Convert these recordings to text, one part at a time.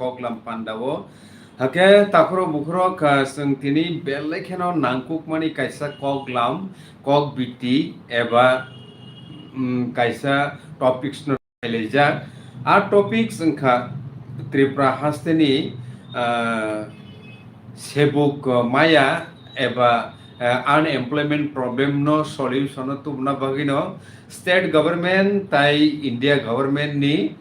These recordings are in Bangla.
koglam pandao hake takro bukhro जों tini bellekheno nangkukmani kaisa koglam kog biti eba kaisa topics no leja a topics engkha Tripura hasteni sebuk maya eba unemployment problem no solution no tubna bagino state government tai India government ni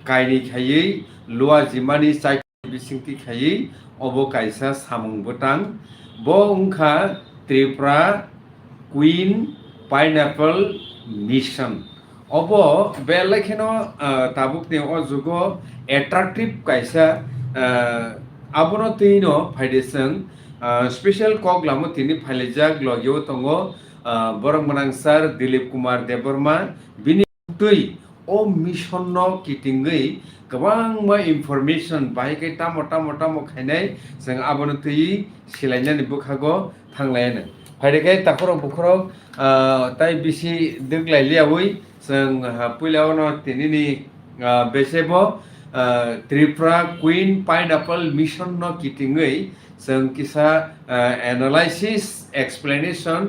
kaini khayei lua jimani chai bisingti khayei obo kaisa samung botang bo ungkha Tripura Queen Pineapple Mission obo belekheno tabukni o jugo attractive kaisa abono tino faidesang special koglamo tini phailejak logyo tongo borong manang sir Dilip Kumar Deborma bini tui o mission no kitingei gabang ma information bai kai tamo khainai जों abono tui silainani bukhago thanglaina फाइदेखाय ताखरक बुखरक ताई बिसि दोगलायलियावै जों पुइलावनो तिनिनि बेसेबो त्रिपुरा क्वीन पाइनएप्पल मिशन न किटिङै जों किसा एनालाइसिस एक्सप्लेनेशन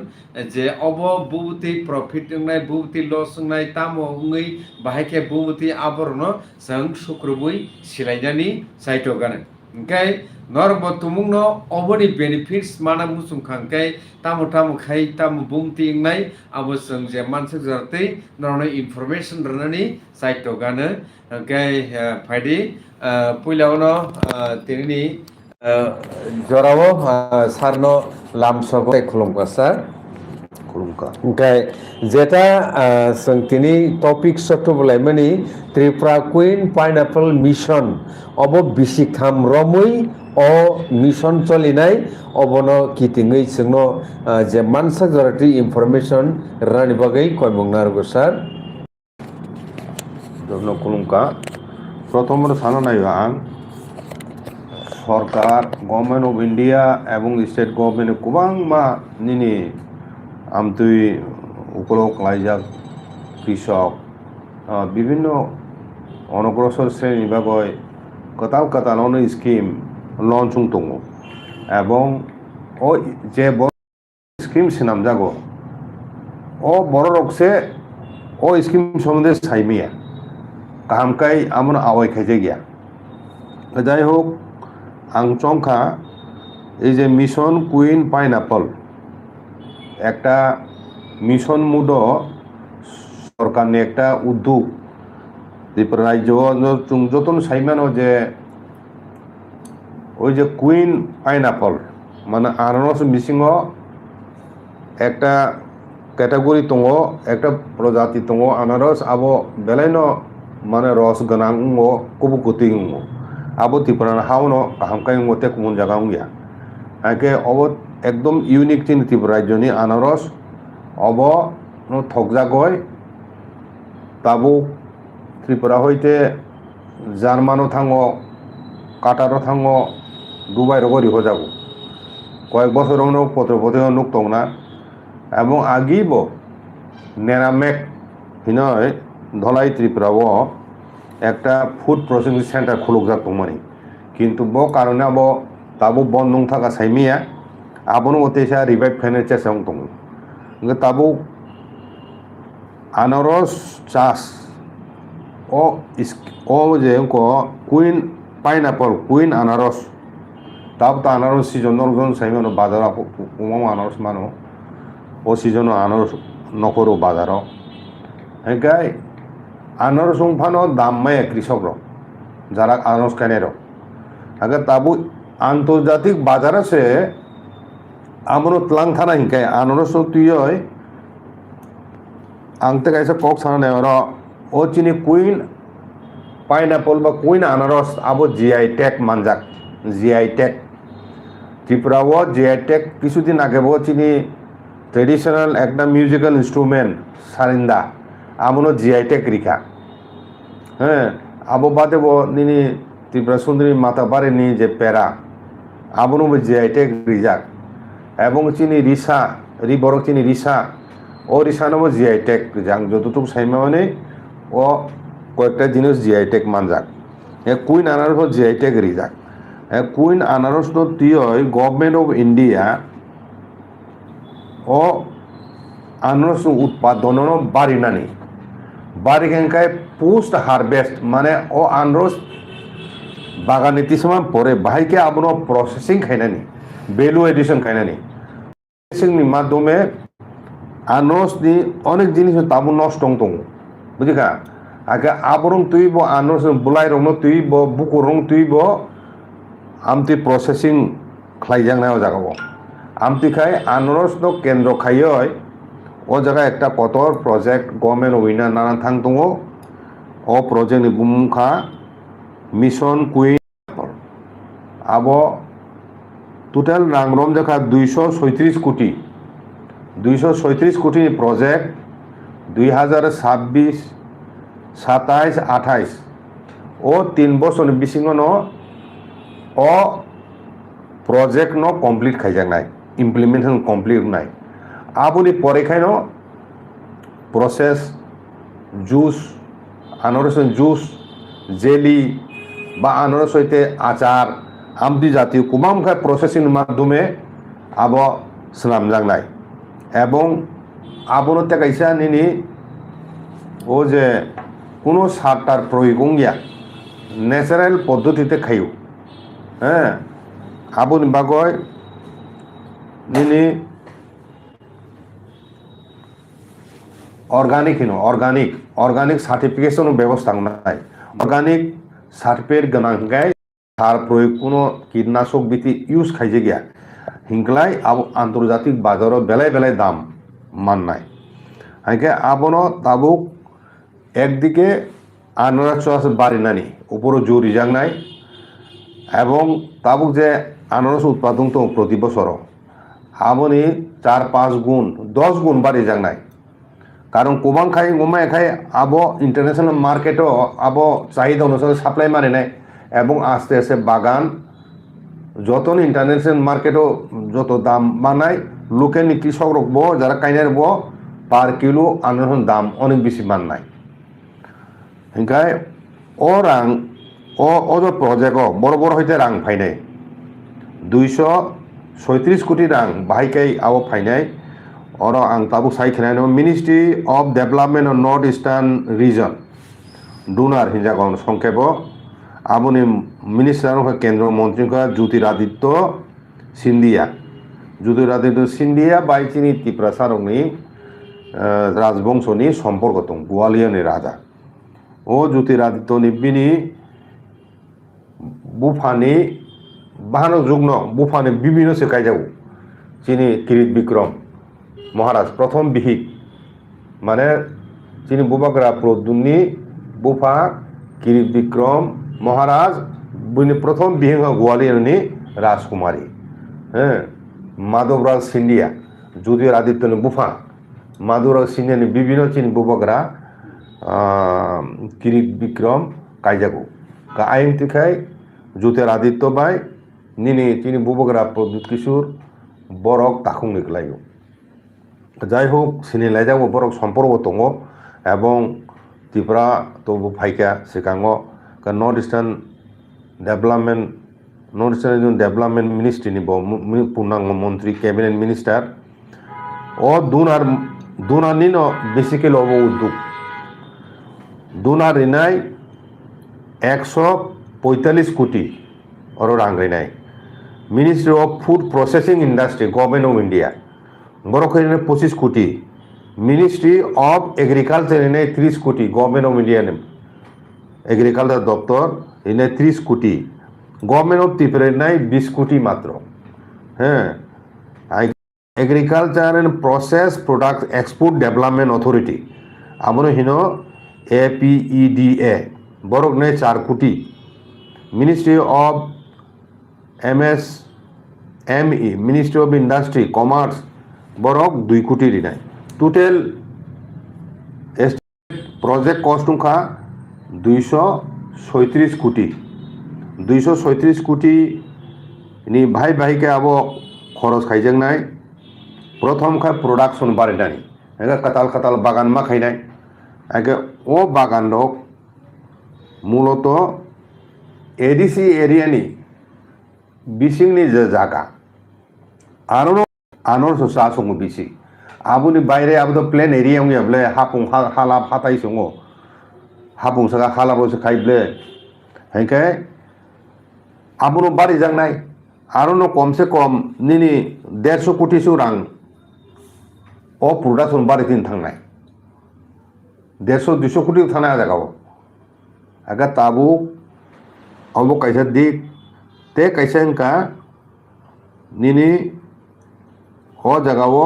जे अब बुबुति प्रॉफिट नाय बुबुति लॉस नाय तामो ngै बाहायखे बुबुति आबरनो जों सुक्रुबुइ सिलायनानि साइटगानो ओंखाय नरबो तुमुंनो अबनि बेनिफिट्स माना मुसुं खांखाय तामो खाय तामो बुंति नाय आबो जों जे मानसि जरतै नरनो इनफरमेशन रनानि साइटगानो ओंखाय फायदि पुइलावनो तिनि जरावो सारनो लामसगो खुलुमका सार खुलुमका ओंखाय जेता जों तिनि टपिक सटबलायमानि त्रिपुरा क्वीन पाइनएप्पल मिशन अब बिसिखाम रमै o mission cholinai obono kitingei chungno je mansa jarati information rani bagai koimungnar go sir ধন্য কুলুমকা প্রথমত সানানাই আং সরকার গভর্নমেন্ট অফ ইন্ডিয়া এবং স্টেট গভর্নমেন্ট গোबां मा निनि आमतुइ उपलक लाइजाक কৃষক বিভিন্ন অনগ্রসর শ্রেণী বাগৈ কতাল কতালনো স্কিম লঞ্চুং দङ এবং ও যে স্কিম সিনাম যাগো ও বড় রকছে ও স্কিম সম্বন্ধে সাইমিয়া কাহামকাই আমন আওয়াই খাইছে গিয়া যাই হোক আং চংখা এই যে মিশন কুইন পাইনএপ্পল একটা মিশন মুড সরকারনি একটা উদ্যোগ ত্রিপুরা রাজ্য যতন সাইমানো যে ওই যে কুইন পাইনএপ্পল মানে আনারস মিশিং একটা ক্যাটাগরি দङ একটা প্রজাতি দङ আনারস আবো বেলাইনো মানে রস গোনাं কুবু কুতি আবো ত্রিপুরা হাওনো কাহামকাই মতে কুমন জায়গা গিয়া একে অব একদম ইউনিক চিন ত্রিপুরা রাজ্যনি আনারস অব থকজাগয় তাবো ত্রিপুরা হইতে জার্মানো থাঙো কাটারও থাঙো দুবাইরও গরি হজাব কয়েক বছরাवनो পত্রপত্র নুক দংনা এবং আগিব নেরামেক হিনয় ধলাই ত্রিপুরাও একটা ফুড প্রসেসিং সেন্টার খুলুকজাক দংমানি কিন্তু ব কারণে আব তাবো বন্ধ থাকা সাইমিয়া আবনো অতেসা রিভাইভ খাইনার চেষ্টা দङ তাবো আনারস চাষ ও যে কুইন পাইনএপ্পল কুইন আনারস তাব তো আনারস সিজন নরজন সাইমানো বাজার উমাম আনারস মানো ও সিজন আনারস নকরো বাজার হেগাই আনারস উংফানো দাম মায় কৃষক যারা আনারস কানের আগে তাবু আন্তর্জাতিক বাজার আছে আমনো তলাং থানা হিংকাই আনারস তুই আংতে কাইসা কক সানা নেওয়ার ও চিনি কুইন পাইনএপ্পল বা কুইন আনারস আবো জিআই ট্যাগ মানজাক জিআই ট্যাগ ত্রিপুরাও জিআই ট্যাগ কিছুদিন আগে চিনি ট্রেডিশনাল একটা মিউজিক্যাল ইনস্ট্রুমেন্ট সারিন্দা আমনো জিআই ট্যাগ রিখা হ্যাঁ আবো বাদে নিনি ত্রিপুরা সুন্দরী মাতা বাড়িনি যে প্যারা আবনো জিআই ট্যাগ রিজাক এবং চিনি রিসা বড় চিনি রিসা ও রিসানো জিআই ট্যাগ রিজাক যতটুকু সাইমা মানে ও কয়েকটা জিনিস জিআই ট্যাগ মানজাক কুইন আনারস জিআই টেগ রিজাক কুইন আনারস তো তিয় গভর্নমেন্ট অফ ইন্ডিয়া ও আনারস উৎপাদন বাড়িনানি বাড়িখানকায় পোস্ট হারভেস্ট মানে ও আনারস বাগানে তিসমা পরে বাহাইকে আবনো প্রসেসিং খাইনানি ভ্যালু এডিশন খাইনানি প্রসেসিংনি মাধ্যমে আনারসনি অনেক জিনিস তাবো নষ্ট দङ বুঝিকা আগে আবরং তুইব আনারস বুলাই রং তুইব বুকু রং তুইব আমতি প্রসেসিং খাইজাংনাय জাগাবো আমতি খাই আনারস ন কেন্দ্র খাইয় ও জায়গা একটা কতর প্রজেক্ট গভর্নমেন্ট উইনা নানা থাং দङ ও প্রজেক্টনি বুমখা মিশন কুইন আবো টোটাল রাংরম জায়গা 236 কোটি 236 কোটি প্রজেক্ট 2026 27 28 ও 3 বছর বিসিঙ্গন ও প্রজেক্ট ন কমপ্লিট খাইজাংনাय ইমপ্লিমেন্টেশন কমপ্লিট নাই আবুনি পরেখাইন প্রসেস জুস আনারস জুস জেলি বা আনারস হইতে আচার আমদি জাতীয় কুমামখায় প্রসেসিং মাধ্যমে আব স্নামজাংনাय এবং আবনতে কাইসা নিনি ও যে কোনো সারটার প্রয়োগ গিয়া ন্যাচারাল পদ্ধতিতে খাইও হ্যাঁ আবুনি বাগয় নিনি অর্গানিক অর্গানিক সার্টিফিকেশন ব্যবস্থা নাই অর্গানিক সার্টিফিকেট গনাংগায় সার প্রয়োগ কোনো কীটনাশক বিধি ইউজ খাইছে গিয়া হিংকলাই আব আন্তর্জাতিক বাজারত বেলায় বেলায় দাম মাননায় হাইকে আবনো তাবুক একদিকে আনারস বাড়ি নানি উপরও জোর রিজাংনায় এবং তাবুক যে আনারস উৎপাদন তো প্রতি বছর আবনি 4-5 গুণ 10 গুণ বাড়ি জাংনায় কারণ কোবাং খাই গোমায় খাই আবো ইন্টারন্যাশনাল মার্কেটও আবো চাহিদা অনুসারে সাপ্লাই মানে নাই এবং আস্তে আস্তে বাগান যত ইন্টারন্যাশনাল মার্কেটও যত দাম বানায় লোকের কৃষক রাখবো যারা কাইনার বো পার কিলো আনারস দাম অনেক বেশি বানায় হিংকায় ও রাং ও যে প্রজেক্ট বড় বড় হইতে রাং ফাইনাই 236 কোটি রাং বাহাইকাই আবো ফাইনাই और आं ताबुक सायखनाय ministry of development of north eastern region DoNER हिंजागन संक्षेप आबुनि मिनिस्टार केंद्र मंत्री ज्योतिरादित्य सिंधिया बाइचिनी तिप्रासारकनि राजबंशनि सम्पर्क दं गोवालियरनि राजा ओ ज्योतिरादित्यनि बिनि बुफानि बाहानो जुग्न बुफानि बिभिन्न सेकाइजागो चिनि किरीट विक्रम महाराज प्रथम बिहिक माने चिनी बुबाग्रा प्रदुमनि बुफा किरीट विक्रम महाराज बुनि प्रथम बिहिक गोवालियरनि राजकुमारी माधवराज सिंधिया ज्योतिरादित्यनि बुफा माधवराज सिंधियानि बिभिन्न चिनी बुबाग्रा किरीट विक्रम काइजागो आइम तिखाय ज्योतिरादित्य बाय निनि चिनी बुबाग्रा प्रदुत किशोर बरक ताखुं निकलायो যাই হোক সিনিলাইজাবো বরক সম্পর্ক দङ এবং ত্রিপুরা তবু ফাইকা সিকাङो নর্থ ইস্টার্ন ডেভেলপমেন্ট মিনিস্ট্রিनि पूर्णांग मन्त्री कैबिनेट मिनिस्टार ओ दुनारनि न बेसिकेल अब उद्योग दुनार रिनाय 145 कोटी और रां रिनाय ministry of food processing industry government of India बरखने 25 कोटी मिनिस्ट्री अफ एग्रिकालचार 30 कोटी गवर्नमेंट अफ इंडिया एग्रिकालचार दफ्तर 30 कोटी गवर्नमेंट अफ त्रिपुरा 20 कोटी मात्र हाँ agriculture and process product export development authority आमनो हिनो APEDA बरक 4 कोटी ministry of MSME ministry of industry commerce बरक 2 कोटी रिनाय टोटल प्रोजेक्ट कस्ट खा 236 कोटी 236 कोटी नि भाई भाई के अब खरच खाइजेंनाय प्रथम खा प्रोडक्शन बारायनाय कताल कताल बागान मा खाइनाय आगे ओ बागान मूलत एडिसि एरियानि बिसिंनि जे जागा आनर सा सङो बिसि आबुनि बायरे आबो प्लेन एरिया याबले हापुं हाला हाताय सङो हापुं सगा हालाबोसो खाइब्ले हेंके आबुनो बारि जांनाय आरो कम से कम निनि 150 कोटी रां ओ प्रोडक्शन बारि दिन थांनाय 150-200 कोटी थानाय जागाव आगा ताबु अब कैसे दिक ते कैसे इनका निनी हो जगाव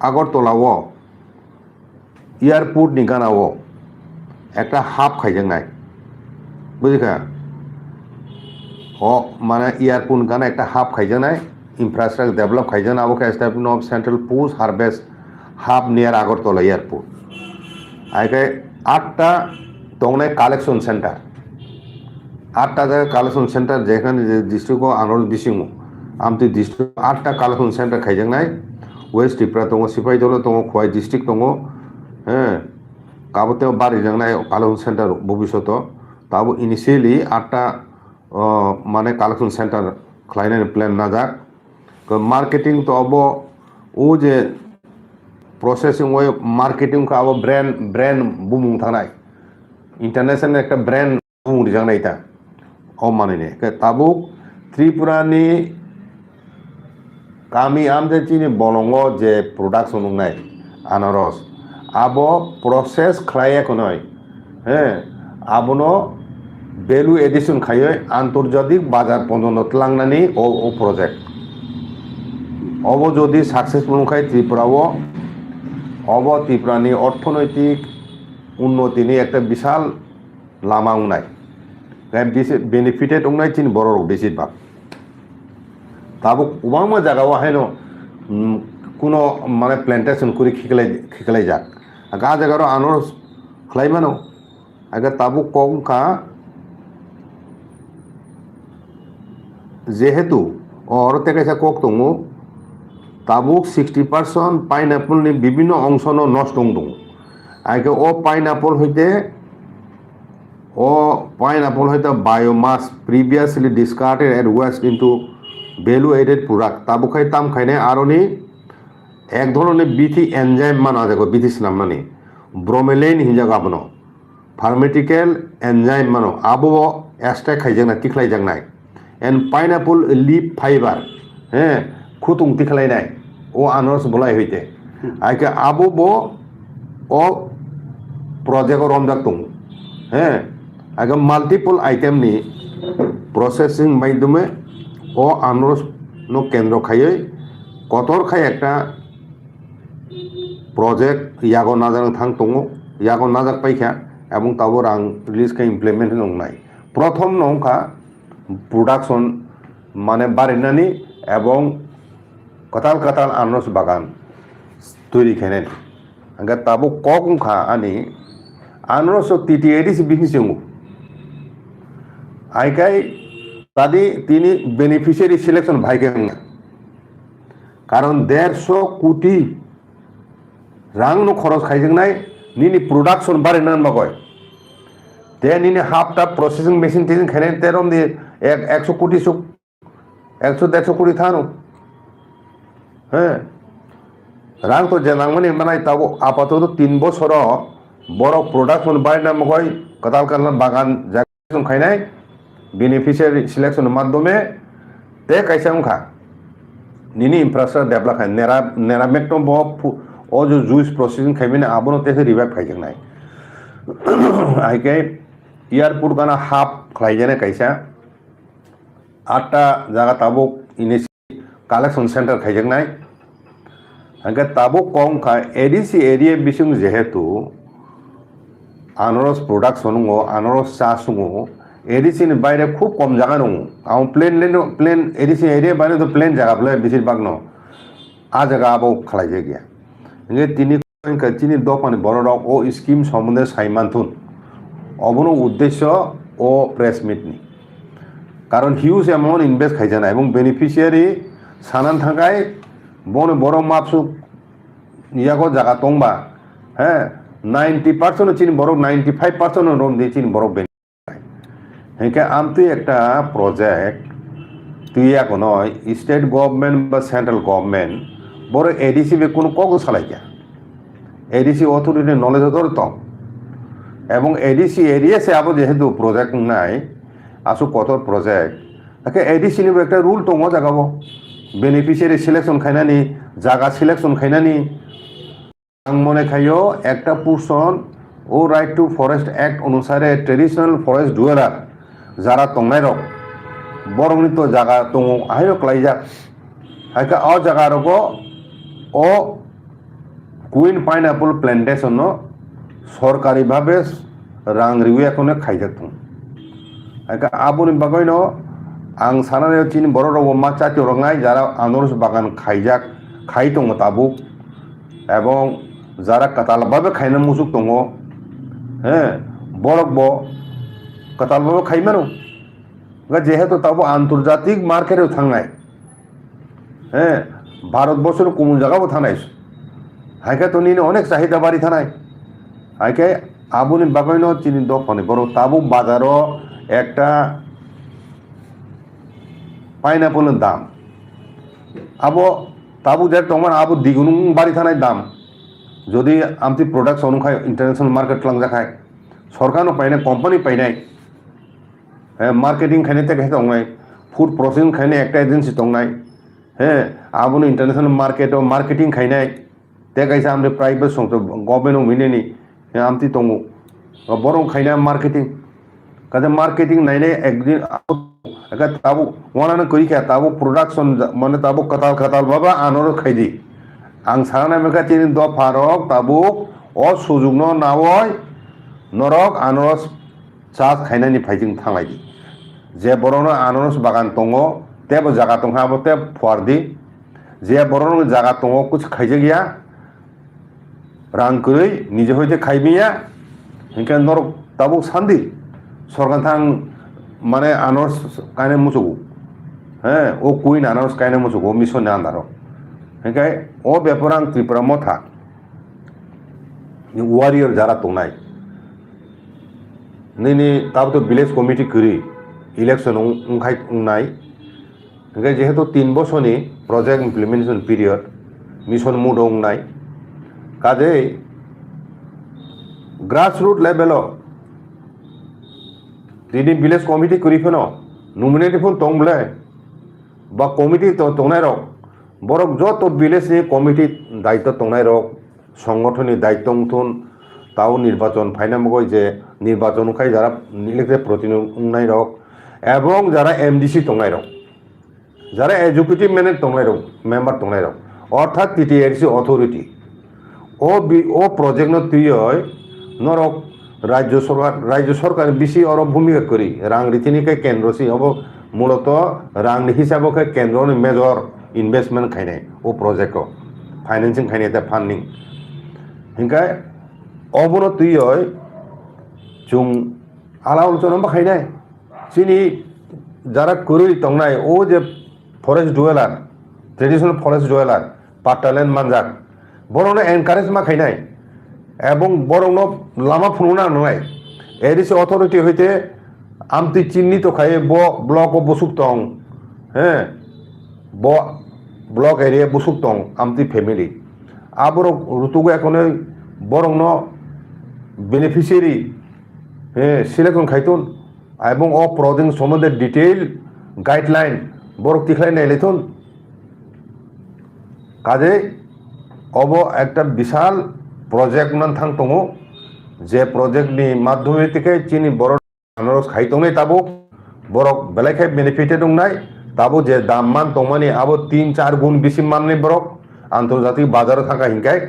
আগরতলাও एयारपोर्ट नि गानाव একটা হাব খাইজাंनाय বুঝিকা মানে एयारपोर्ट गाना একটা হাব খাইজাंनाय इंफ्रास्ट्राक्चार डेवलप खाइजाना अब establishment of central post harvest hub near Agartala airport आइके 8টা दंनाय कालेक्शन सेंटर 8টা জায়গা কালেকশন সেন্টার যেখানে ডিস্ট্রিক্ট আনর বিসিমু আমতি ডিস্ট্রিক্ট 8টা কালেকশন সেন্টার খাইজাंनाय वेस्ट त्रिपुरा दङ सिपाहीजला दङ खवाई डिस्ट्रिक्ट दङ काबते बारि जांनाय कालेक्शन सेंटर भविष्यत ताबो इनिशियली 8टा माने कालेक्शन सेंटर खालायनायनि प्लान नाजाक मार्केटिंग तो अब ओ जे प्रोसेसिंग वे मार्केटिंग का अब ब्रांड बुमुं थानाय इंटरनेशनल एक ब्रांड बुमुं जांनाय ता ओ माने Tabo त्रिपुरानि kami amde chini bolongo je production nai anaros abo process khlaya konoi abono value addition khaye antarjatik bazar ponjono tlangnani o project obo jodi successful khai tripurao obo tripurani orthonoitik unnoti ni ekta bishal lama unai benefited unai chini borok besit bak Tabo उबामा जागाव हायनो कुनो माने प्लांटेशन करि खिखलाय जाक गा जागारो आनर खलायमानो आगा ताबो कम का जेहेतु और तेकायसा कक दङो ताबो 60% पाइनएप्पल नि विभिन्न अंशनो नष्ट दङ आगे ओ पाइनएप्पल हइते biomass previously discarded and waste into value added product তাবুখাই তাম খাইনে আরনি এক ধরনের বিথি এনজাইম মানা যাগো বিথি নামনানি ব্রোমেলাইন হিজাগো আবনো ফার্মেটিক্যাল এনজাইম মানো আবো এক্সট্রা খাইজাংনা তিখলাই জাংনাই এন্ড পাইনাপল লিপ ফাইবার খুতুং তিখলাইনাই ও আনারস বলাই হইতে আইকে আবো বো ও প্রজেক্ট রমজাক দং আগে মাল্টিপল আইটেম নি প্রসেসিং মাধ্যমে ও আনারস নো কেন্দ্র খাইয়ে কতর খাই একটা প্রজেক্ট ইয়াগো নাজাং থাং দङ ইয়াগো নাজাক পাইখা এবং তাবো রাং রিলিজ কা ইমপ্লিমেন্ট নংনাই প্রথম নংখা প্রোডাকশন মানে বারিনানি এবং কাতাল আনারস বাগান তৈরি খাইনানি আঙ্গা তাবো ককংখা আনি আনারস টিটি এডিসি বিহিসিং আইকাই तादी तीनी बेनिफिशियरी सिलेक्शन भाई कारण 150 कोटी रां नो खरच खाइजोंनाय निनि प्रोडक्शन बारायनान बागय ते निनि हाफटा प्रोसेसिंग मेशिन तेजों खायनाय तेरम दे 100 कोटी सुक 100-150 कोटी थानो रां तो जेनांगमानि मानाय ताबो आपातत 3 बछर बड़ प्रोडक्शन बारायनान बागय कताल बागान जागोन खायनाय बेनिफिशियरी सिलेक्शन माध्यमे ते कैसा निनी इंफ्रास्ट्रक्चर डेवलप है नेरामेक्टो बो ओ जो जूस प्रोसेसिंग खाइबिने आबनो तेसे रिवाइव खाइजोंनाय आइके एयारपोर्ट गाना हाब खाइजाने कैसा 8टा जागा ताबो इनिशियल कालेक्शन सेंटर खाइजोंनाय आइके ताबो कम खा एडिसि एरिया बिसिं जेहेतु आनारस प्रोडक्शन आनारस चाष एडिसि बाहरे खूब कम जगह दङ आं प्लेन एडिसि एरिया बाहरे तो प्लेन जगह बोले बेसिरभाग न आ जगह अब खालायजे गया इंगे तिनी दफानि बरडाव ओ स्कीम सम्बन्धे साइमानथुन अबनो उद्देश्य ओ प्रेस मिटनि कारण हिउज एमाउंट इनभेस्ट खाइजाना एवं बेनिफिशियरी सानान थांगाय बनो बर मापसु नियागो जगह दंबा 90% चिनि बर 95% रम दे चिनि बर হেঁকে আমতি একটা প্রজেক্ট তুই এখন স্টেট গভর্নমেন্ট বা সেন্ট্রাল গভর্নমেন্ট বড় এডিসি বে কোনো কগো সালাইকা এডিসি অথরিটি নলেজ ধরত এবং এডিসি এরিয়াসে আবো যেহেতু প্রজেক্ট নাই আসু কত প্রজেক্ট তাকে এডিসি নিবো একটা রুল দङ জাগাবো বেনিফিশিয়ারি সিলেকশন খাইনানি জায়গা সিলেকশন খাইনানি आं मने खायो একটা पर्सन ও রাইট টু ফরেস্ট অ্যাক্ট অনুসারে ট্রেডিশনাল ফরেস্ট ডুয়েলার যারা তংনাই রক বরংনি তো জায়গা দङ আইরো ক্লাইজা হাইকা অ জায়গা রক ও কুইন পাইনাপল প্ল্যান্টেশন সরকারিভাবে রাং রিউ এখনো খাইজাক দङ হাইকা আবুনি বাগৈनो आं सानानै चिन बर' राव मा चाति रंनाय যারা আনারস বাগান খাইজাক খাই দङ তাবু এবং যারা কাতালভাবে খাইনা মুসুক দङ হ্যাঁ বরকব কাতালভাবে খাইমানো যেহেতু তাবো আন্তর্জাতিক মার্কেটেও থাংনায় হ্যাঁ ভারতবর্ষের কোন জায়গাও থানায় হাইকে তো নিনে অনেক চাহিদা বাড়ি থানায় হাইকে আবুনি বাগৈনো চিনি দফানি বড় তাবু বাজারও একটা পাইনাপলের দাম আবো তাবু যে তোমার আবু দ্বিগুণ বাড়ি থানায় দাম যদি আমতি প্রোডাক্টস অনুখায় ইন্টারন্যাশনাল মার্কেট লাংজাখায় সরকারও পাই না কোম্পানি পাই নাই হ্যাঁ মার্কেটিং খাইনে থেকে দংনাই ফুড প্রসেসিং খাইনে একটা এজেন্সি দংনাই হ্যাঁ আবুনি ইন্টারন্যাশনাল মার্কেট মার্কেটিং খাইনাই তে কাইছে আমরে প্রাইভেট সংস্থা গভর্নমেন্ট মিনেনি আমতি দङ বরং খাইনা মার্কেটিং কাজে মার্কেটিং নাইনে একদিন তাবু ওনানো করি খেয়া তাবু প্রোডাকশন মানে তাবু কাতাল কাতাল বাবা আনারস খাইদি आं साना मेका चिनि द फारक ताबु अ सुजुगनो नावय नरक आनारस चास खाइनानि फाइजिं थांलायदि जे बरनो आनारस बागान दङ तेब जागा दङ हाबो ते फुवारदि जे बरनो जागा दङ कुछ खाइजे गैया रां गै निजे हयते खाइबिया हिंका नरक ताबु सान्दि सरकार थां माने आनारस काने मुसुगु হ্যাঁ ও কুইন আনারস কাইনে মুসুগু মিশন আন্দারো হেঁকে ও ব্যাপার আং ত্রিপুরা মথা ওয়ারিয়র যারা তোনাই নিনি তাব তো ভিলেজ কমিটি করি ইলেকশন উংখাই উংনাই হেঁকে যেহেতু 3 বছরনি project implementation period mission mode উংনাই কাজে গ্রাসরুট লেভেল দিদি ভিলেজ কমিটি করি ফেন নমিনেটিফোন তংবলে বা কমিটি তো তোনাই রক বরক যত ভিলেজনি কমিটি দায়িত্ব তোনাই রক সংগঠনের দায়িত্ব মতন তাও নির্বাচন ফাইনামগৈ যে নির্বাচন খাই যারা ইলেক্টেড প্রতিনিধি রক এবং যারা এমডিসি তোনাই রক যারা এক্সিকিউটিভ ম্যানেজ তোনাই রক মেম্বার তোনাই রক অর্থাৎ টিটিআরসি অথরিটি ও প্রজেক্ট তুই নরক রাজ্য সরকার বেশি অরব ভূমিকা করি রাং রীতিনিকে কেন্দ্রসি হব মূলত রাং হিসাবকে কেন্দ্র মেজর ইনভেস্টমেন্ট খাইনে ও প্রজেক্ট ফাইন্যান্সিং খাইনে ফান্ডিং হিংকা অবন তুই जों आला आलोचना खायनाय चिनि যারা করি তংনাই ও যে forest dweller traditional forest dweller পাটালেন্ড মানজাক বরনো এনকারেজ মা খাইনাই এবং বরনো লামা ফুনুনা নয় এডিসি অথরিটি হইতে আমতি চিহ্নিত খাই ব্লক ও বসুক তং হ্যাঁ ব্লক এরিয়া বসুক তং আমতি ফ্যামিলি আবর ঋতুগো এখন বরং বেনিফিশিয়ারি হ্যাঁ সিলেকশন খাইতুন এবং ও প্রজেক্ট সম্বন্ধে ডিটেইল গাইডলাইন বরক তিখলাই নাইলেতুন কাজে অব একটা বিশাল প্রজেক্ট মান থাং দङ যে প্রজেক্টনি মাধ্যমে থেকে চিনি বড় আনারস খাইতংনাই তাবো বরক বেলাইখাই বেনিফিটে দंनाय তাবো যে দাম মান দंमानि আবो 3-4 গুণ বেশি মাননি বরক আন্তর্জাতিক বাজারে থাকা হিংকাই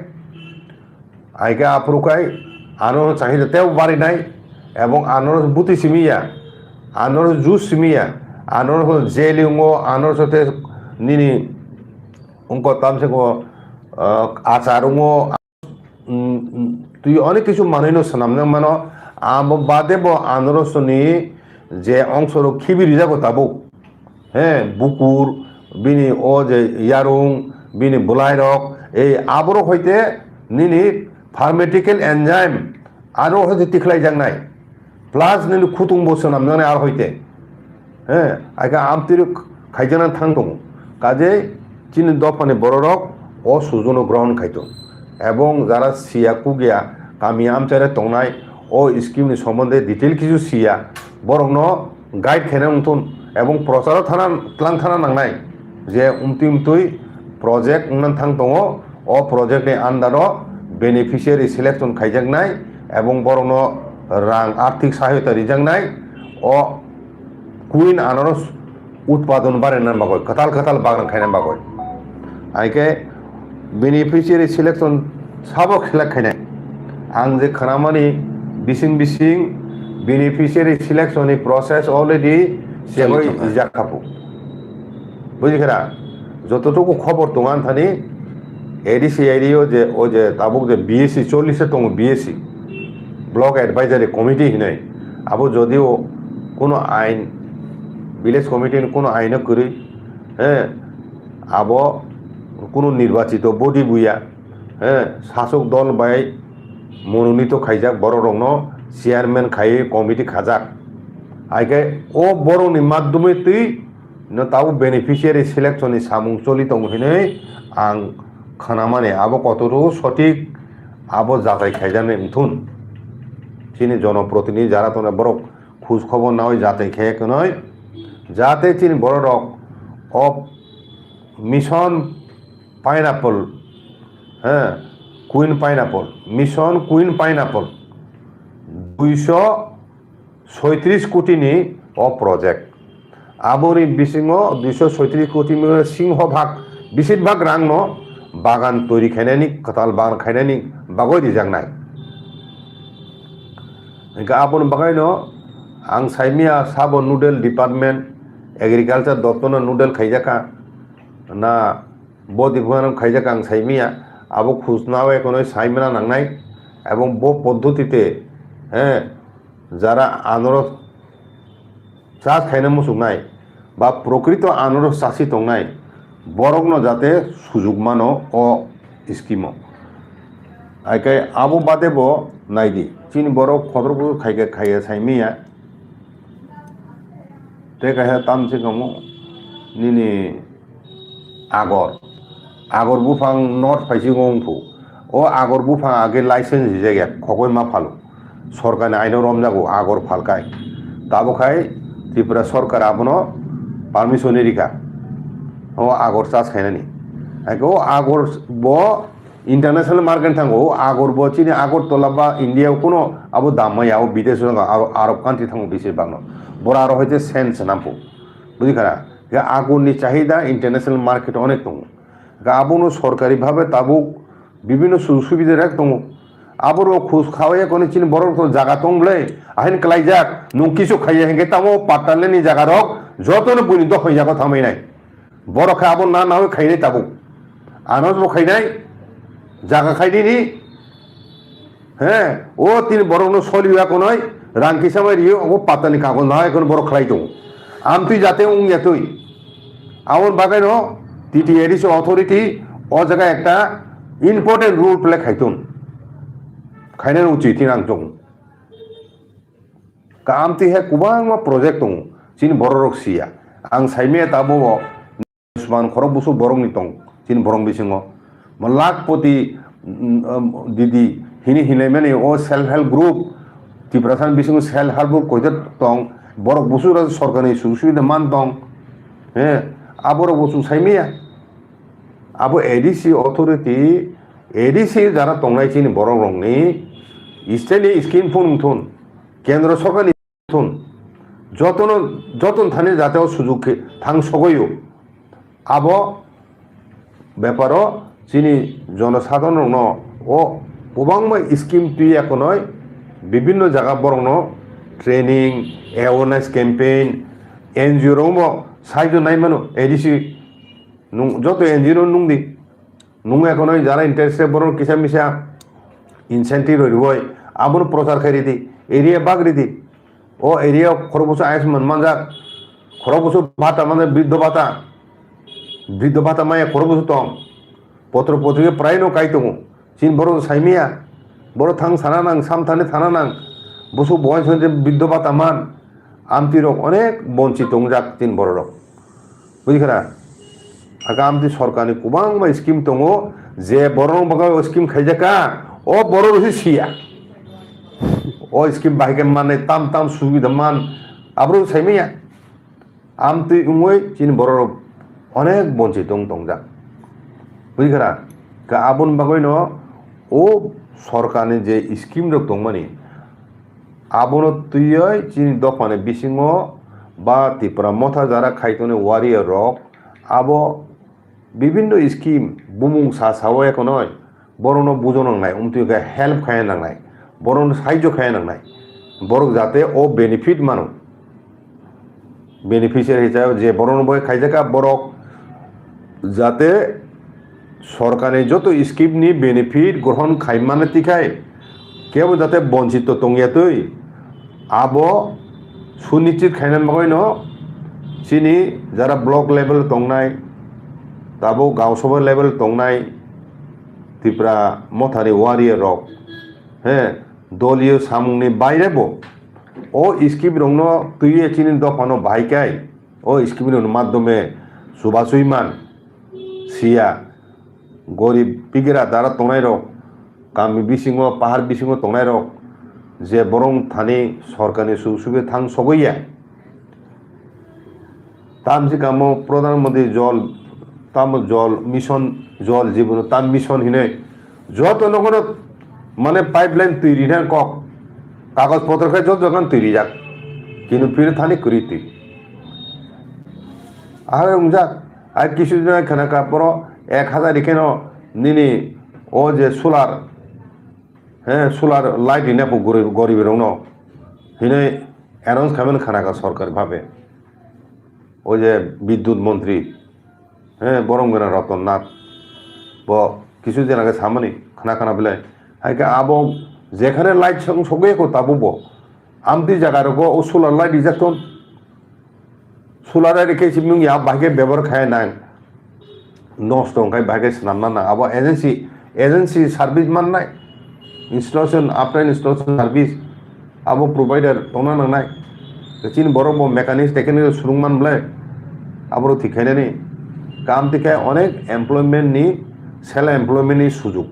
আইকা আপ্রুকাই আনারস চাহিদাতেও বাড়ি নাই এবং আনারস বুতি সিমিয়া আনারস জুস সিমিয়া আনারস জেলিঙ্গো আনারসতে নিনি উনকো তামসেকো আচারঙ্গো তুই অনেক কিছু মানিনো সামনে মানো বাদে আনারসনি যে অংশ খিবিরি যাবো তাবো হ্যাঁ বুকুর বিনি ও যে ইয়ারুং বিনি বুলাইরক এই আবরক হইতে নিনি ফার্মেটিক্যাল এনজাইম আরও হয়তো তিখলাই জাংনাই প্লাস নিলে খুতুং বসে নামজানে আর হইতে হ্যাঁ আগে আমতির খাইজানা থাং দङ কাজে চিনি দফানি বড় রক ও সুজন গ্রহণ খাইত এবং যারা সিয়া কুগিয়া গামি আমচারে তংনাই ও স্কিমনি সম্বন্ধে ডিটেল কিছু সিয়া বরং গাইড খেনে উঠুন এবং প্রচারও থানা প্লান থানা নাंनाय যে উমতুই প্রজেক্ট উন্নয়ন থাং দङ ও প্রজেক্টनि আন্ডারও বেনিফিशियारि সিলেকশন খাইজাंनाय এবং বরং রাং আর্থিক সহায়তা রিজাंनाय ও কুইন আনারস উৎপাদন বাড়ানোর বাগয় কাতাল বাগান খাইনার বাগয় আইকে বেনিফিशियारि সিলেকশন সাবো খেলা খাইনাय आं जे खानामानि बिसिं बेनिफिशियारि सिलेक्शननि प्रसेस अलरेडि सेगय जाखापु बुझिखेरा যতটুকু খবর দङ आंथानि एडिसि एरियायाव जे ओ जे ताबुक जे बीएससी 40 दङ बीएससी ब्लक एडवाइजारि कमिटी हिनाय आबो যদিও কোনো আইন ভিলেজ কমিটির কোনো আইন করি হ্যাঁ আবো কোনো নির্বাচিত বডি বুয়া হ্যাঁ শাসক দল বাই মনোনীত খাইজাক বড় রং চেয়ারম্যান খাই কমিটি খাজাক আইকে ও বড়নি মাধ্যমে তুই তাও বেনিফিशियारि সিলেকশননি সামুং চলি দङ হিনে आं खानामाने आबो कतटुकु सঠিক आबो যাচাই খাইজানে উঠুন চিনি জনপ্রতিনিধি যারা তোমরা বড় খোঁজ খবর না হয় যাচাই খেয়ে নয় যাতে চিনি বড় রক অফ মিশন পাইনাপল হ্যাঁ queen pineapple mission queen pineapple 236 কোটিनि অ প্রজেক্ট আবরি বিসিং 236 কোটি সিংহভাগ বেশিরভাগ রাং বাগান তৈরি খাইনানি কাতাল বাগান খাইনানি বাগৈ দিজাंनाय आबन बागाय आं साइमिया साबो नुडेल डिपार्टमेंट एग्रिकालचार दप्तर नुडेल खाइजाका ना बदिभुआन खाइजाका आं साइमिया आबो खुसनाव एखोनो साइमिना नांनाय এবং বো পদ্ধতিতে হ্যাঁ যারা আনারস চাষ খাইনা মুসুকনাय বা প্রকৃত আনারস চাষি দंनाय বরগ্ন যাতে সুযোগ মানো ও স্কিম আইকে আবো বাদেব নাইদি চিনি বড় খবরবো খাইয়ে সাইমিয়া তে কাহে তামসে গমো নিনি আগর বুফাং নট ফাইসি গংফু ও আগর বুফাং আগে লাইসেন্স জায়গা খগই মা ফালো সরকার আইন রম যাগো আগর ফালকাই তাবো খাই ত্রিপুরা সরকার আবনো পারমিশন রিকা ও আগর চাষ খাইনানি আইকে ও আগর ব ইন্টারন্যাশনাল মার্কেট থাঙ্গো আগর ব চিনি আগর তোলা বা ইন্ডিয়াও কোনো আবো দামাইয়াও বিদেশ আরব কান্ট্রি থাঙ্গো বেশিরভাগ বড় আরো হইতে সেন্স নামপো বুঝিখানা আগরনি চাহিদা ইন্টারন্যাশনাল মার্কেট অনেক দङ আবনো সরকারিভাবে তাবুক বিভিন্ন সুযোগ সুবিধা রাখ দङ আবরও খোঁজ খাওয়াইয়া কোনো চিনি বড় জায়গা দংলে আহিন ক্লাইজাক নুং কিছু খাইয়া হেঁকে তামো পাটালেনি জায়গা রক যতনো বনিত হয়ে যাক থামাই নাই বড় খাই আবর না হয়ে খাইনাই তাবুক আনারস খাইনাই জায়গা খাইনি হ্যাঁ ও তিনি বড় সলিয়া কোনো রাং কিসামাই রিও ও পাতানি কাগজ না এখন বড় খাই দङ আমতুই যাতে উংয়া তুই আমার বাগাই টিটিএডিসি অথরিটি ও জায়গায় একটা ইম্পর্টেন্ট রুল প্লে খাইতুন খাইনার উচিত তিন আং দङ আমতি হে কুবাং मा प्रजेक्ट दङ चिन बर रक सिया आं साइमे ताबो उस्मान खरब बुसु बरंनि दङ चिन बरं बिसिङो लाखपति दीदी हिनी हिनाय माने ओ सेल्फ हेल्प ग्रुप ত্রিপুরাসান बिसिङो सेल्फ हेल्प ग्रुप कइदे दङ बरक बुसु सरकारनि सुबिदा मान दङ हे आबर बुसु साइमेया आबो एडिसि अथरिटी एडिसि যারা দंनाय चिन बरं रंनि स्टेटनि स्किम फुंथुन केंद्र सरकारनि थुन যতন থানে যাতে সুযোগ থাং সগয়ও আবো ব্যাপারও চিনি জনসাধারণ ও গোবাংমা স্কিম তুই এখন বিভিন্ন জায়গা বরং ট্রেনিং অ্যাওয়ারনেস ক্যাম্পেইন এনজিও রম সাহায্য নাই মানো এডিসি যত এনজিও নুংদি নুং এখন যারা ইন্টারেস্টেড বরং কিসা মিসা ইনসেন্টিভ রইবই আবর প্রচার খাই দি এরিয়া বাগরি দি ও এরিয়া খরবছর আয়ুষ্মান মানজাক খরবছর ভাতা মানে বৃদ্ধ ভাতা মায়া খরবছর তং পত্র পত্রিকা প্রায় কাই দङ চিন বড় সাইমিয়া বড় থাং সানা নাং সামথানে থানা নাং বসু বয়স হয়েছে বৃদ্ধ ভাতামান আমতি রক অনেক বঞ্চিত দংজাক তিন বড় রক বুঝিখরা আগা আমতি সরকারনি গোबां স্কিম दङ যে বড় বাগা স্কিম খাইজাকা ও বড় রসি সিয়া ও স্কিম বাহিকে মানে তাম তাম সুবিধা মান আব্রু সাইমিয়া আমতি উমই চিন বড় অনেক বঞ্চিত দংজাক বুঝিখরা কা আবন বাগৈন ও সরকারনি যে স্কিম রক দংমানি আবনো তুই চিনি দফানে বিসিङ বা ত্রিপুরা মথা যারা খাইতনে ওয়ারিয়ার রক আবো বিভিন্ন স্কিম বুমুং সাসাও এখন নয় বরণ বুঝো নাংনাই উমতুকে হেল্প খায় নাংনাই বরণ সাহায্য খায় নাংনাই বরং যাতে ও বেনিফিট মানো বেনিফিশিয়ারি হিসাবে যে বরণ বই খাইজাকা বরক যাতে সরকারের যত স্কিম নি বেনিফিট গ্রহণ খাইমানে তিখায় কেউ যাতে বঞ্চিত তংয়াতই আবো সুনিশ্চিত খাইনান বাগৈন চিনি যারা ব্লক লেভেল তংনাই তাবো গাঁवसभा লেভেল তংনাই ত্রিপুরা মথারি ওয়ারিয়ার রক হ্যাঁ দলীয় সামুংনি বাইরেবো ও স্কিম রং তুই চিনি দফানো বাইকাই ও স্কিমের মাধ্যমে সুবাসুইমান সিয়া গরিব পিগেরা দ্বারা তংনাই রক গামি বিসিङ পাহাড় বিসিङ তংনাই রক যে বরং থানি সরকারি সুবিধা থাং সগইয়া তামসি কামো প্রধানমন্ত্রী জল তাম জল মিশন জল জীবন তাম মিশন হিনে যত নগর মানে পাইপলাইন তৈরি না কক কাগজপত্র খাই যত যখন তৈরি যাক কিন্তু ফিরে থানি করি তুই আর যাক আর কিছুদিন এখানে কাপড় 1000 এখানে নিনি ও যে সোলার হ্যাঁ সোলার লাইট হিনে গরিবের হিনে অ্যানাউন্স খাবেন খানাকা সরকার ভাবে ওই যে বিদ্যুৎ মন্ত্রী হ্যাঁ বরংবেনা রতন নাথ ব কিছুদিন আগে সামনে খানা বলে হাইকে আবো যেখানে লাইট সঙ্গে তাবো আমতি জায়গার ও সোলার লাইট ইজাতন সোলারে রেখে সিমিং ইয়া বাহিকে ব্যবহার খায় না নষ্ট খাই বাহিকে স্নাম না আবো এজেন্সি সার্ভিস মান নাই ইনস্টলেশন আফটার ইনস্টলেশন সার্ভিস আবো প্রোভাইডার তোনা নাই চিন বড় মেকানিক্স টেকনিক্যাল সুরুংমান বলে আবারও ঠিকাই নি কাম টিকায় অনেক এমপ্লয়মেন্ট নি সেল এমপ্লয়মেন্ট নি সুযোগ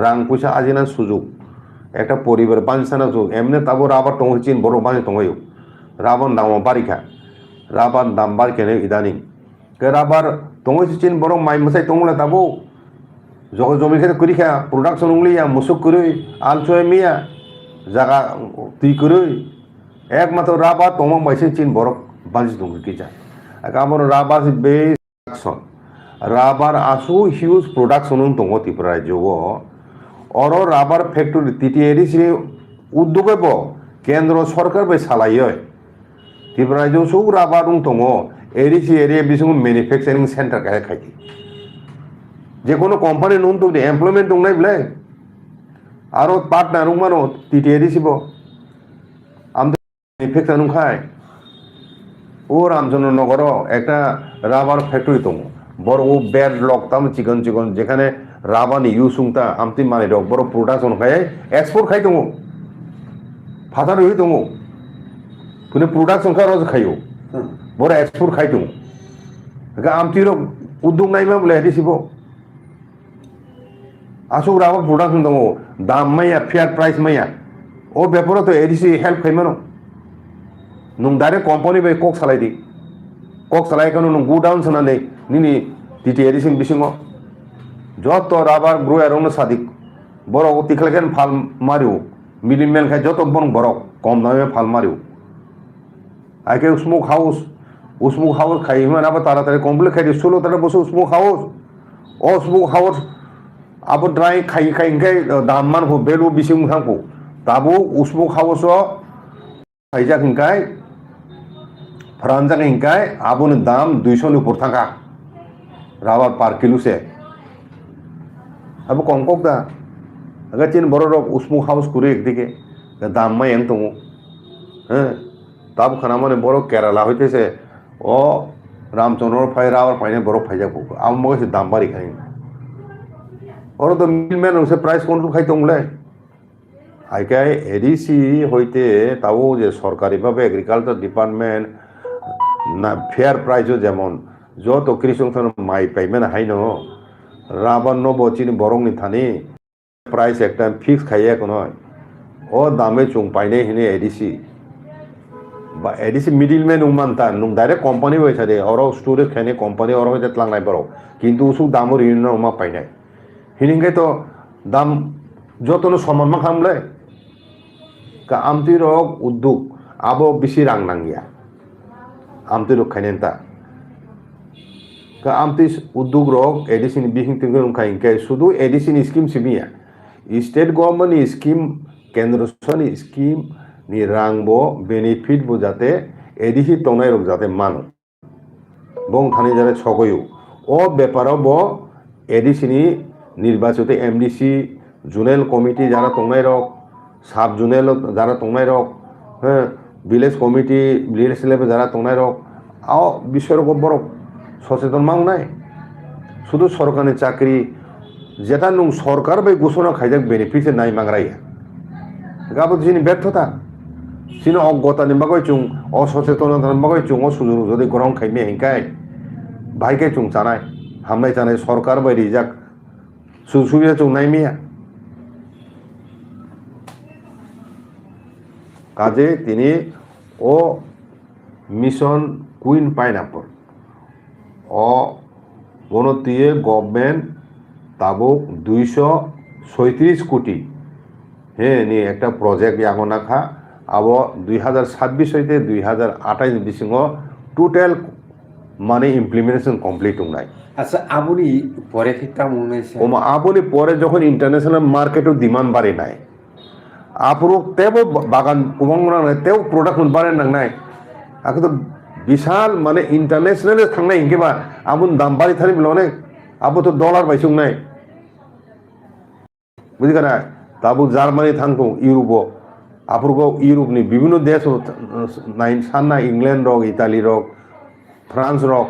রাং পয়সা আজিনার সুযোগ একটা পরিবার বাঞ্ছানা সুযোগ এমনি তাবো রাবার টং চিন বড় বানি টঙাইও রাবার দাম বারিখা রাবার দাম বারিখানে ইদানিং রাবার টঙাইছে চিন বড় মাই মশাই টংলে তাবো জমি খেতে করিখা প্রোডাকশন উংলিয়া মুসুক করে আলচয় মিয়া জায়গা তুই করে একমাত্র রাবার তোমার মাইসে চিন বড় বাঞ্ছি দং কি যায় আমার রাবার বেস প্রোডাকশন রাবার আসু হিউজ প্রোডাকশন দङ ত্রিপুরা রাজ্য অর রাবার ফ্যাক্টরি তিটিয়ারি সে উদ্যোগে কেন্দ্র সরকার বে সালায় ত্রিপুরা রাজ্য সব রাবার দङ এরিসি এরিয়া বিসং ম্যানুফ্যাকচারিং সেন্টার গায়ে খাইতি যে কোনো কোম্পানি নুন তো এমপ্লয়মেন্ট দং নাই বলে আরো পার্টনার মানো তিটিয়ারি সিব ম্যানুফ্যাকচার খায় ও রামচন্দ্রনগর একটা রাবার ফ্যাক্টরি দङ বড় ও ব্যাড লকতাম চিকন যেখানে রাবারনি ইউসুংতা আমতি মানে রক বড় প্রোডাকশন খায় এক্সপোর্ট খাই দङ ফাদার হই দङ পুনে প্রোডাকশন খায় রজ খাইও বড় এক্সপোর্ট খাই দङ আমতি রক উদ্যোগ নাইমা বলে হেদিছিব আসুক রাবার প্রোডাকশন দङ দাম মাইয়া ফেয়ার প্রাইস মাইয়া ও ব্যাপারে তো এডিসি হেল্প খাইমানো nung direct company be kok salai kanu nung go down sana nei nini titi edising bisingo joto rabar grow arong sadik boro tikleken phal mariu middleman khai joto bon borok kom dame phal mariu ake smoke house khai man aba taratari complete khai solo tara bosu smoke house abo dry khai khai damman ho belu bising thangko tabu smoke house খাইজা হিংকাই ফ্রানজাকে হিংকাই আবুনের দাম 200 উপর থাকা রাবার পার কিলো সে আবু কম কক দা আগে চিন বড় রক উসমুক হাউস করে একদিকে দাম মাই এং দङ হ্যাঁ তাব খানা মানে বড় কেরালা হইতেছে ও রামচন্দ্র ফাই রাবার পাইনে বড় ফাইজা আম মগেছে দাম বাড়ি খাই ওরা তো মিলম্যান হচ্ছে প্রাইস কন্ট্রোল খাই দংলে আইকাই এডিসি হইতে তাও যে সরকারিভাবে এগ্রিকালচার ডিপার্টমেন্ট না ফেয়ার প্রাইসও যেমন যত কৃষক মাই পাইমেন্ট হাইন রাবার নব চিনি বরংনি থানি প্রাইস একটা ফিক্স খাইয়ে নয় ও দামে চুং পাইনে হিনে এডিসি বা এডিসি মিডিলম্যান উমানতা নুং ডাইরেক্ট কোম্পানি হয়েছে রে ওরাও স্টোরে খেনে কোম্পানি ওরা হয়েছে লাংনাই বড় কিন্তু উসুক দামও ঋণ উমা পাইনাই হিনিংকে তো দাম যতন সমান খামলে আমতি রক উদ্যোগ আবো বেশি রাং নাঙ্গিয়া আমতি রক খাইনেন তা আমতি উদ্যোগ রক এডিসিন বিহিং তিং খাইনকে শুধু এডিসিন স্কিম সিমিয়া স্টেট গভর্নমেন্ট স্কিম কেন্দ্র scheme ni rangbo benefit bo jate edihi tongnai rok jate mano bong thani jare chogoyu o ব্যাপারও bo edici ni নির্বাচিত এমডিসি জোনাল কমিটি যারা tongnai rok সাব জোনাল যারা tongnai rok হ্যাঁ ভিলেজ কমিটি ভিলেজ লেভেল যারা tongnai rok আও বিষয়ের বড় সচেতন মাং নাই শুধু সরকারি চাকরি যেটা নং সরকার বে ঘোষণা খাইজাক বেনিফিট নাই মাংরাইয়া গাবো যিনি ব্যর্থতা সিনো অজ্ঞতা নিম্বাগৈ চুং অসচেতনতা নিম্বাগৈ চুং ও সুযোগ যদি গ্রহণ খাইমে হিংকাই ভাইকে চুং চানাই হামলাই চানাই সরকার বাই রিজাক সুবিধা চুং নাইমিয়া কাজে তিনি ও মিশন কুইন পাইনাপল ও বনতিয়ে গভর্নমেন্ট তাবুক 236 কোটি হ্যাঁ নি একটা প্রজেক্ট ইয়াগনাখা আবো 2026 হইতে 2028 বিসিং টোটাল মানে ইমপ্লিমেন্টেশন কমপ্লিট নাই আচ্ছা আপনি পরে কিতা মনে হইছে ওমা আপনি পরে যখন ইন্টারন্যাশনাল মার্কেটও ডিমান্ড বাড়ে নাই আপরো তেও বাগান কুমংরা তেও প্রোডাকশন বাড়ে নাই আকে তো বিশাল মানে ইন্টারন্যাশনালে থাকনাই ইনকেবা আবুন দাম বাড়ি থারি বলে আবু তো ডলার পাইছুং নাই বুঝি না তাবু জার্মানি থাকতো ইউরোপ আপুরগো ইউরোপনি বিভিন্ন দেশ নাইন সান্না ইংল্যান্ড রক ইতালি রক ফ্রান্স রক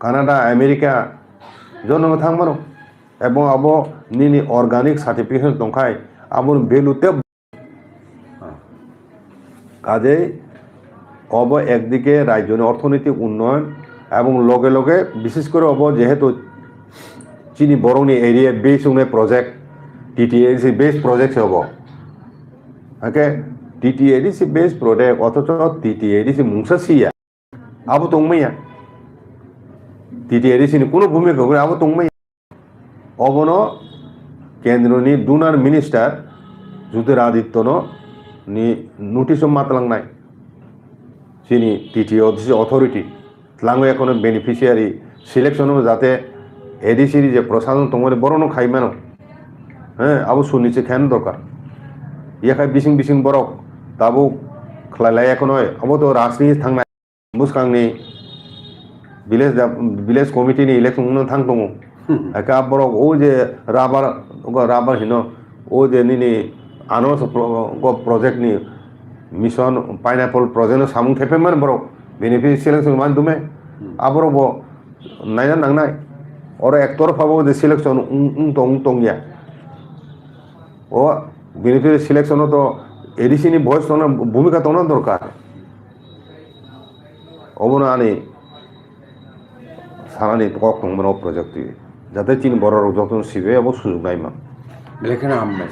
কানাডা আমেরিকা জন থাকবানো এবং আবো নিনি অর্গানিক সার্টিফিকেশন দंखाय আবুন ভ্যালুতে কাজে অব একদিকে রাজ্যের অর্থনৈতিক উন্নয়ন এবং লগে লগে বিশেষ করে অব যেহেতু চিনি বরংনি area base project TTADC base project হব ওকে টিটিএডিসি বেস প্রজেক্ট অথচ টিটিএডিসি মুংসাসিয়া আবো তংমাইয়া টিটিএডিসি ni কোনো ভূমিকা করে আবো তংমাইয়া অবন কেন্দ্রনি DoNER minister Jyotiraditya ni notice মাতলাংনাই চিনি টিটিএডিসি অথরিটি লাঙ্গ এখন বেনিফিশিয়ারি সিলেকশন যাতে এডিসির যে প্রশাসন তোমার বড় খাইমানো হ্যাঁ আবু শুনিছে খেন দরকার ইয়াখাই বিসিং বিসিং বরক তাবু খেলাই এখন আবু তো রাজনীতি থাকনাই বুঝকাংনি ভিলেজ কমিটি নি ইলেকশন থাকতো একা বরক ও যে রাবার হিন ও যে নিনি আনস প্রজেক্ট নি মিশন পাইনাপল প্রজেক্ট সামুং থেপে মান বরক বেনিফিট সিলেকশন মান দুমে আবর নাইনা নাংনাই ওরা একতরফাবো যে সিলেকশন তংয়া ও বেনিফিট সিলেকশন তো এডিসি নি ভয়েস তো ভূমিকা তো দরকার অবনা আনি সারানি কক নম্বর প্রজেক্ট যাতে চিন বড় যত্ন শিবে এবং সুযোগ নাই মা লেখানা আমরা